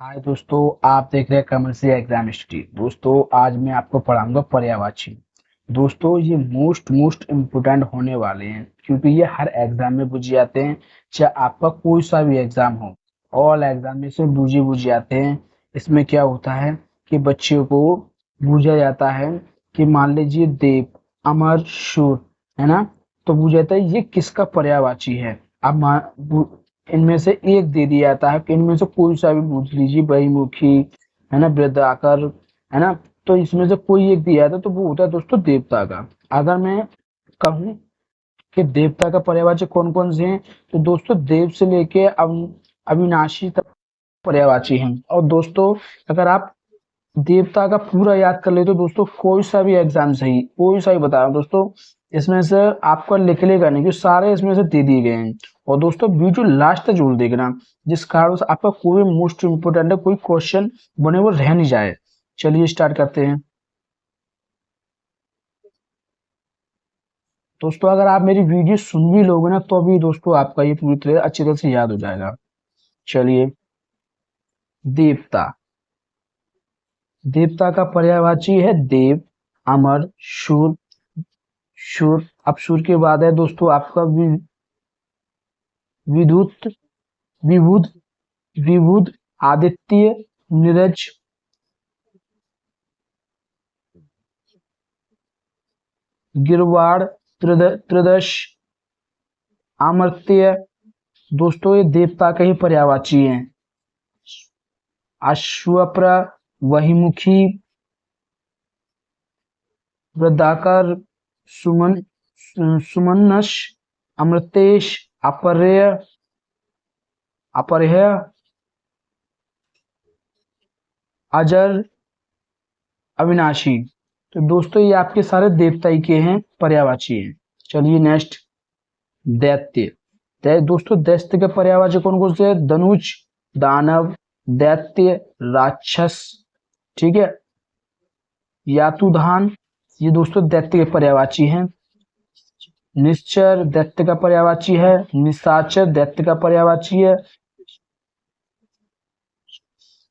हाय दोस्तों, आप देख रहे हैं कमर्शियल एग्जाम स्टडी। दोस्तों आज मैं आपको पढ़ाऊंगा पर्यायवाची। दोस्तों ये मोस्ट इम्पोर्टेंट होने वाले हैं क्योंकि ये हर एग्जाम में पूछे जाते हैं। चाहे आपका कोई सा भी एग्जाम हो, ऑल एग्जाम में से पूछे जाते हैं। इसमें क्या होता है कि बच्चे को पूछा जाता है कि मान लीजिए देव, अमर, शूर, है ना। तो पूछा जाता है ये किसका पर्यायवाची है। अब इनमें से एक दे दिया जाता है कि इनमें से कोई सा भी पूछ लीजिए, बहुमुखी, है ना, वृद्धाकर, है ना। तो इसमें से कोई एक दिया था तो वो होता है दोस्तों देवता का। अगर मैं कहूँ कि देवता का पर्यायवाची कौन कौन से हैं, तो दोस्तों देव से लेके अविनाशी तक पर्यायवाची हैं। और दोस्तों अगर आप देवता का पूरा याद कर ले तो दोस्तों कोई सा भी एग्जाम सही, कोई सा भी बता रहा हूं दोस्तों, इसमें से आपका निकलेगा नहीं क्योंकि सारे इसमें से दे दिए गए हैं। और दोस्तों वीडियो लास्ट तक जरूर देखना, जिस कारण से आपका कोई मोस्ट इम्पोर्टेंट है कोई क्वेश्चन बने वो रह नहीं जाए। चलिए स्टार्ट करते हैं। दोस्तों अगर आप मेरी वीडियो सुन भी लोगे ना तो भी दोस्तों आपका ये पूरी तरह अच्छी तरह से याद हो जाएगा। चलिए, देवता। देवता का पर्यायवाची है देव, अमर, शूर। शूर, अब शूर के बाद है दोस्तों आपका विद्युत, विबुध, विबुध, आदित्य, नीरज, गिरवाड़, त्रिदश, अमर्त्य। दोस्तों ये देवता के ही पर्यायवाची हैं। अश्वप्र, वहीमुखी, वृद्धाकर, सुमन, सुमनस, अमृतेश, अपर्य, अपरह्य, अजर, अविनाशी। तो दोस्तों ये आपके सारे देवता ही के हैं, पर्यायवाची हैं। चलिए नेक्स्ट, दैत्य। दोस्तों दैत्य के पर्यायवाची कौन कौन से हैं? धनुष, दानव, दैत्य, राक्षस, ठीक है। यातुधान, ये दोस्तों दैत्य के पर्यायवाची हैं। निश्चर दैत्य का पर्यायवाची है। निशाचर दैत्य का पर्यायवाची है।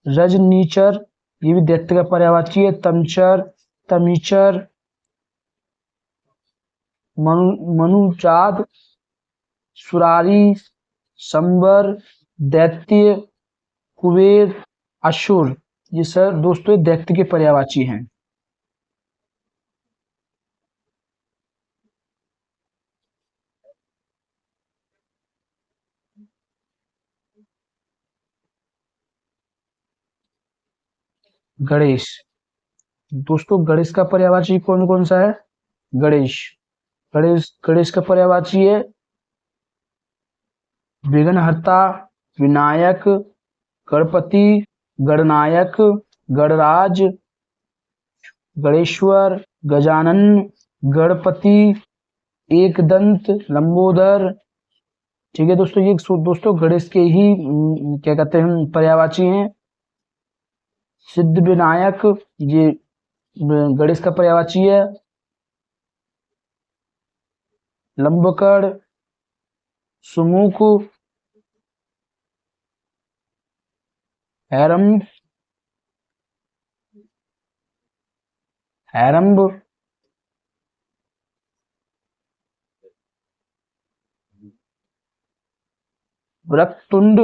रजनीचर, ये भी दैत्य का पर्यायवाची है। तमचर, तमीचर, मनुजाद, सुरारी, संबर, दैत्य, कुबेर, असुर। ये सर दोस्तों दैत्य के पर्यायवाची हैं। गणेश। दोस्तों गणेश का पर्यायवाची कौन कौन सा है? गणेश। गणेश का पर्यायवाची है विघ्नहर्ता, विनायक, गणपति, गणनायक, गणराज, गणेश्वर, गजानन, गणपति, एकदंत, लंबोदर। ठीक है दोस्तों, ये दोस्तों गणेश के ही क्या कहते हैं पर्यायवाची हैं। सिद्ध विनायक, ये गणेश का पर्यायवाची है। लंबकड़, सुमुख, हैरम्ब, हैरम्ब, वक्रतुंड,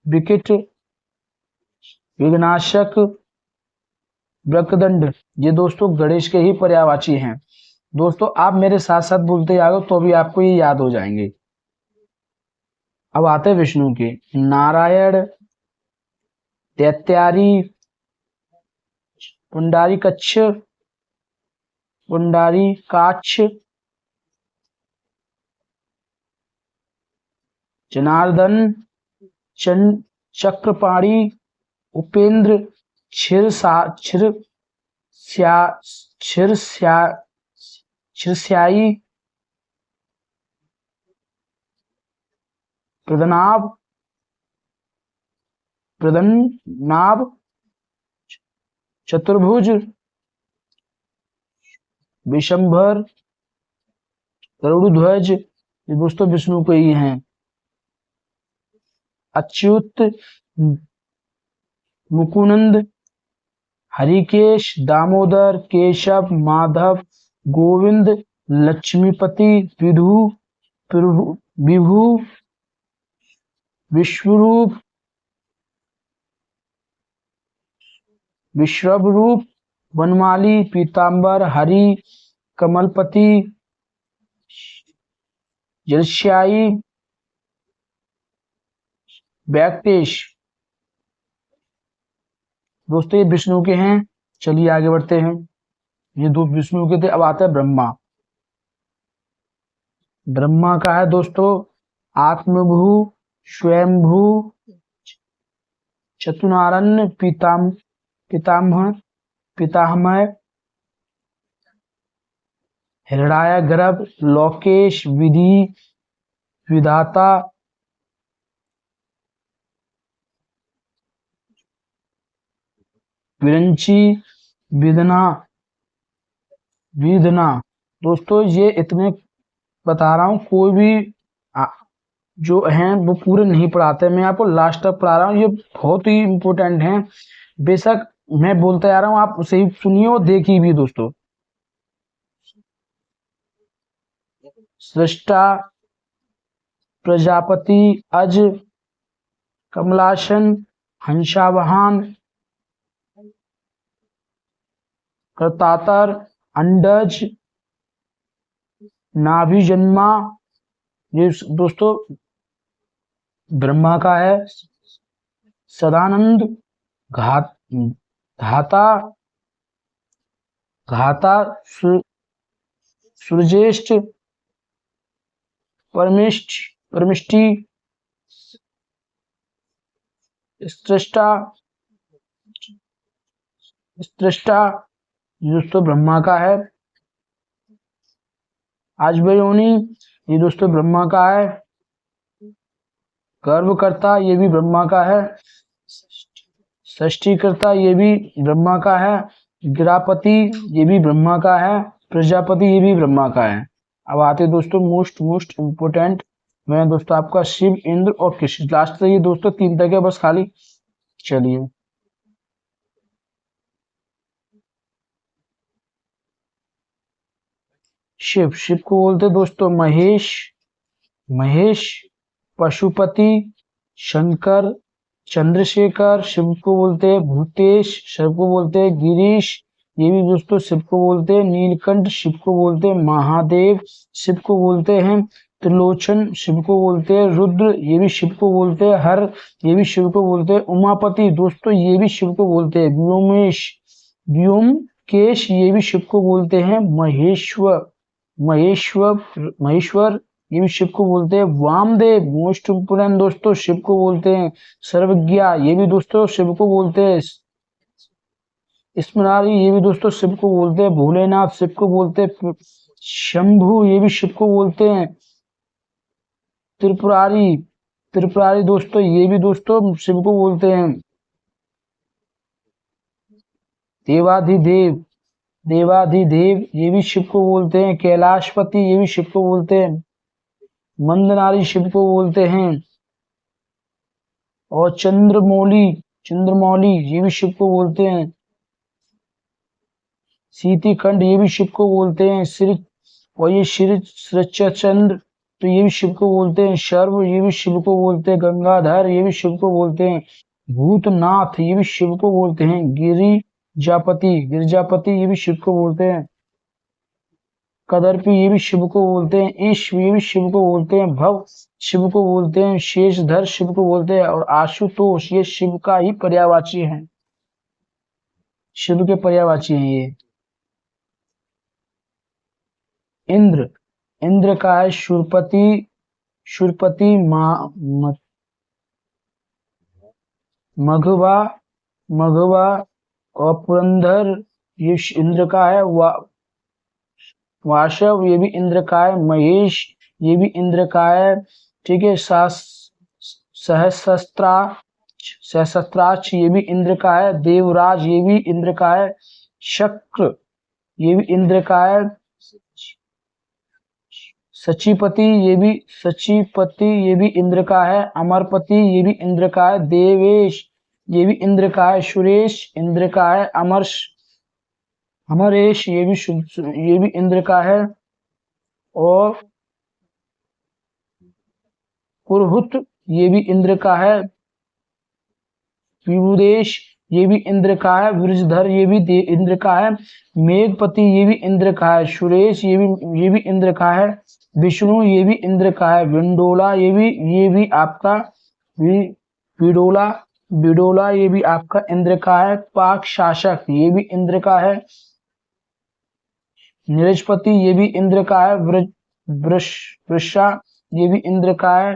विकट, विघ्नाशक, वक्रदंड। ये दोस्तों गणेश के ही पर्यायवाची हैं। दोस्तों आप मेरे साथ साथ बोलते जाओ तो भी आपको ये याद हो जाएंगे। अब आते हैं विष्णु के। नारायण, दैत्यारी, पुंडारी कच्छ, पुंडारी काक्ष, जनार्दन, चक्रपाणी, उपेंद्र, क्षीर क्षीरस्यायी, प्रदनाभ, प्रदन्नाभ, चतुर्भुज, विशंभर, गरुड़ध्वज। ये दोस्तों विष्णु को ही हैं। अच्युत, मुकुंद, हरिकेश, दामोदर, केशव, माधव, गोविंद, लक्ष्मीपति, विधु, प्रभु, विभु, विश्वरूप, विश्वरूप, वनमाली, पीतांबर, हरि, कमलपति, जलस्यायी, व्यक्तेश। दोस्तों ये विष्णु के हैं। चलिए आगे बढ़ते हैं। ये दो विष्णु के थे। अब आता है ब्रह्मा। ब्रह्मा का है दोस्तों आत्मभू, स्वयंभू, चतुरानन, पितामह, पितामह, हिरणाय गर्भ, लोकेश, विधि, विधाता, विरंची, विदना, विदना। दोस्तों ये इतने बता रहा हूँ, कोई भी जो हैं वो पूरे नहीं पढ़ाते। मैं आपको लास्ट तक पढ़ा रहा हूँ। ये बहुत ही इम्पोर्टेंट है। बेशक मैं बोलते आ रहा हूँ, आप उसे ही सुनिए और देखिए भी दोस्तों। सृष्टा, प्रजापति, अज, कमलासन, हंसावहान, कर्तातर, अंडज, नाभिजन्मा। ये दोस्तों ब्रह्मा का है। सदानंद, घाता, घाता, सुरज्येष्ठ, परमिष्टि, स्रष्टा, दोस्तों ब्रह्मा का है। आजबयोनि, ये दोस्तों ब्रह्मा का है। गर्भकर्ता, ये भी ब्रह्मा का है। सृष्टिकर्ता, ये भी ब्रह्मा का है। गिरापति, ये भी ब्रह्मा का है। प्रजापति, ये भी ब्रह्मा का है। अब आते दोस्तों मोस्ट इम्पोर्टेंट। मैं दोस्तों आपका शिव, इंद्र और कृष्ण, लास्ट से ये दोस्तों 3 तक है बस खाली। चलिए शिव को बोलते दोस्तों महेश, पशुपति, शंकर, चंद्रशेखर। शिव को बोलते हैं भूतेश। शिव को बोलते हैं गिरीश, ये भी दोस्तों शिव को बोलते हैं नीलकंठ। शिव को बोलते हैं महादेव। शिव को बोलते हैं त्रिलोचन। शिव को बोलते हैं रुद्र, ये भी शिव को बोलते हैं हर, ये भी शिव को बोलते हैं उमापति। दोस्तों ये भी शिव को बोलते हैं व्योमकेश, ये भी शिव को बोलते हैं महेश्वर, ये भी शिव को बोलते हैं वामदेव। मोस्ट इम्पोर्टेंट दोस्तों शिव को बोलते हैं सर्वज्ञा, ये भी दोस्तों शिव को बोलते हैं स्मरारी, ये भी दोस्तों शिव को बोलते हैं भोलेनाथ। शिव को बोलते हैं शंभु, ये भी शिव को बोलते हैं त्रिपुरारी दोस्तों, ये भी दोस्तों शिव को बोलते हैं देवाधिदेव, ये भी शिव को बोलते हैं कैलाशपति, ये भी शिव को बोलते हैं मंदनारी, शिव को बोलते हैं। और चंद्रमौली, ये भी शिव को बोलते हैं सीतिखंड, ये भी शिव को बोलते हैं और ये श्रीचंद्र, तो ये भी शिव को बोलते हैं शर्व, ये भी शिव को बोलते हैं गंगाधर, ये भी शिव को बोलते हैं भूतनाथ, ये भी शिव को बोलते हैं गिरजापति, ये भी शिव को बोलते हैं कदर्पी, ये भी शिव को बोलते हैं ईश्व, ये भी शिव को बोलते हैं भव, शिव को बोलते हैं शेषधर, शिव को बोलते हैं और आशुतोष, ये शिव का ही पर्यायवाची है, शिव के पर्यायवाची हैं ये। इंद्र का है शूरपति, मघवा और पुरंदर, ये इंद्र का है। वाशव, ये भी इंद्र का है। महेश, ये भी इंद्र का है। ठीक है। सहस्त्राक्ष, ये भी इंद्र का है। देवराज, ये भी इंद्र का है। शक्र, ये भी इंद्र का है। सचिपति, ये भी इंद्र का है। अमरपति, ये भी इंद्र का है। देवेश, ये भी इंद्र का है। सुरेश इंद्र का है। अमरेश ये भी इंद्र का है। और पुरहुत ये भी इंद्र का है। विभुदेश ये भी इंद्र का है। वृषधर ये भी इंद्र का है। मेघपति ये भी इंद्र का है। सुरेश ये भी इंद्र का है। विष्णु ये भी इंद्र का है। विंडोला ये भी आपका विडोला विडोला ये भी आपका इंद्र का है। पाक शासक ये भी इंद्र का है। नीरजपति ये भी इंद्र का है। वृषा ये भी इंद्र का है।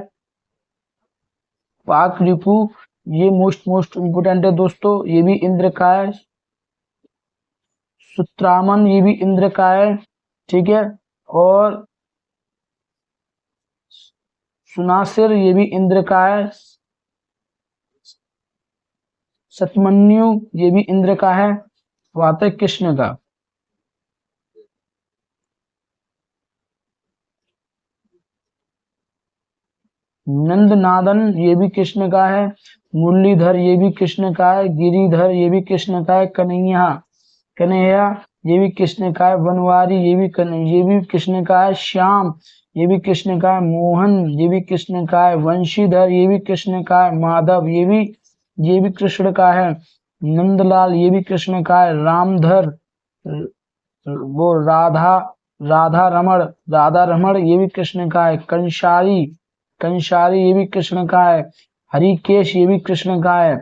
पाक रिपु ये मोस्ट इम्पोर्टेंट है दोस्तों, ये भी इंद्र का है। सुत्रामन ये भी इंद्र का है। ठीक है। और सुनासिर ये भी इंद्र का है। सतमन्यु ये भी इंद्र का है। वात कृष्ण का। नंदनादन ये भी कृष्ण का है। मुरलीधर ये भी कृष्ण का है। गिरिधर ये भी कृष्ण का है। कन्हैया ये भी कृष्ण का है। बनवारी ये भी कृष्ण का है। श्याम ये भी कृष्ण का है। मोहन ये भी कृष्ण का है। वंशीधर ये भी कृष्ण का है। माधव ये भी कृष्ण का है। नंदलाल ये भी कृष्ण का है। रामधर वो राधा रमण ये भी कृष्ण का है। कंसारी ये भी कृष्ण का है। हरिकेश ये भी कृष्ण का है।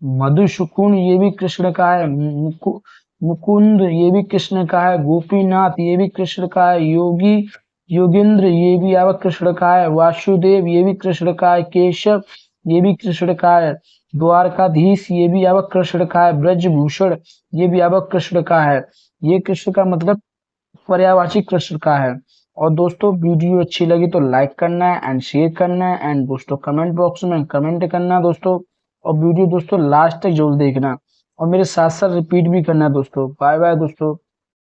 मधुसुकुन ये भी कृष्ण का है। मुकुंद ये भी कृष्ण का है। गोपीनाथ ये भी कृष्ण का है। योगेंद्र ये भी आपका कृष्ण का है। वासुदेव ये भी कृष्ण का है। केशव ये भी कृष्ण का है। द्वारकाधीश ये भी आपका कृष्ण का है। ब्रजभूषण ये भी आपका कृष्ण का है। ये कृष्ण का मतलब पर्यायवाची कृष्ण का है। और दोस्तों वीडियो अच्छी लगी तो लाइक करना है एंड शेयर करना है एंड दोस्तों कमेंट बॉक्स में कमेंट करना है दोस्तों। और वीडियो दोस्तों लास्ट तक जरूर देखना और मेरे साथ साथ रिपीट भी करना है दोस्तों। बाय बाय दोस्तों।